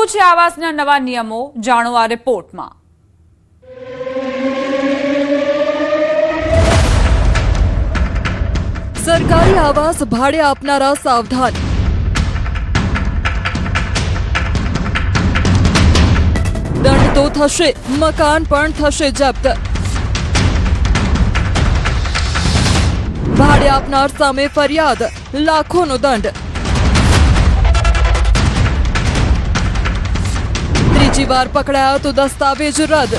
શું છે આવાસના નવા નિયમો? જાણો આ રિપોર્ટમાં। સરકારી આવાસ ભાડે આપનારા સાવધાન। દંડ તો થશે, મકાન પણ થશે જપ્ત। ભાડે આપનાર સામે ફરિયાદ, લાખોનો દંડ। ત્રીજી વાર પકડાયા તો દસ્તાવેજ રદ।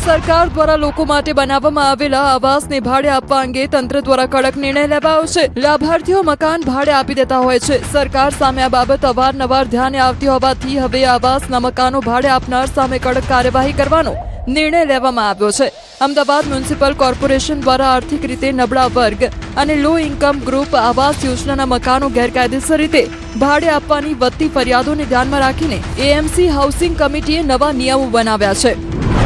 સરકાર દ્વારા લોકો માટે બનાવવામાં આવેલા આવાસને ભાડે આપવા અંગે તંત્ર દ્વારા કડક નિર્ણય લેવાયો છે। લાભાર્થીઓ મકાન ભાડે આપી દેતા હોય છે। સરકાર સામે આ બાબત અવારનવાર ધ્યાને આવતી હોવાથી હવે આવાસના મકાનો ભાડે આપનાર સામે કડક કાર્યવાહી કરવાનો નિર્ણય લેવામાં આવ્યો છે। અમદાવાદ મ્યુનિસિપલ કોર્પોરેશન દ્વારા આર્થિક રીતે નબળા વર્ગ અને લો ઇન્કમ ગ્રુપ આવાસ યોજનાના મકાનો ગેરકાયદેસર રીતે ભાડે આપવાની વધતી ફરિયાદોને ધ્યાનમાં રાખીને એએમસી હાઉસિંગ કમિટીએ નવા નિયમો બનાવ્યા છે।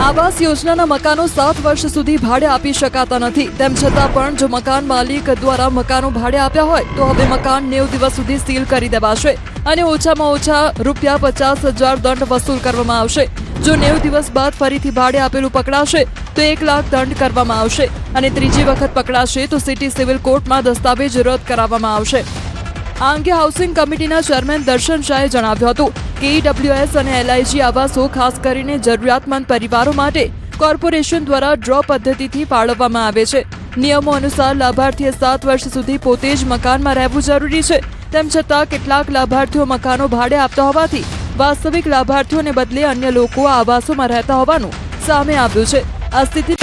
આવાસ યોજનાના મકાનો 7 વર્ષ સુધી ભાડે આપી શકાતા નથી। તેમ છતાં પણ જો મકાન માલિક દ્વારા મકાનો ભાડે આપ્યા હોય તો હવે મકાન 90 દિવસ સુધી સીલ કરી દેવાશે અને ઓછામાં ઓછા ₹50,000 દંડ વસૂલ કરવામાં આવશે। જો 90 દિવસ બાદ ફરીથી ભાડે આપેલું પકડાશે તો 1 લાખ દંડ કરવામાં આવશે અને ત્રીજી વખત પકડાશે તો સિટી સિવિલ કોર્ટમાં દસ્તાવેજ રદ કરાવવામાં આવશે। આ અંગે હાઉસિંગ કમિટીના ચેરમેન દર્શન શાહે જણાવ્યું હતું કે ઈડબ્લ્યુએસ અને એલઆઈજી આવાસો ખાસ કરીને જરૂરિયાતમંદ પરિવારો માટે કોર્પોરેશન દ્વારા ડ્રો પદ્ધતિથી ફાળવવામાં આવે છે। નિયમો અનુસાર લાભાર્થીએ 7 વર્ષ સુધી પોતે જ મકાનમાં રહેવું જરૂરી છે। તેમ છતાં કેટલાક લાભાર્થીઓ મકાનો ભાડે આપતા હોવાથી વાસ્તવિક લાભાર્થીઓને બદલે અન્ય લોકો આવાસોમાં રહેતા હોવાનું સામે આવ્યું છે। આ સ્થિતિને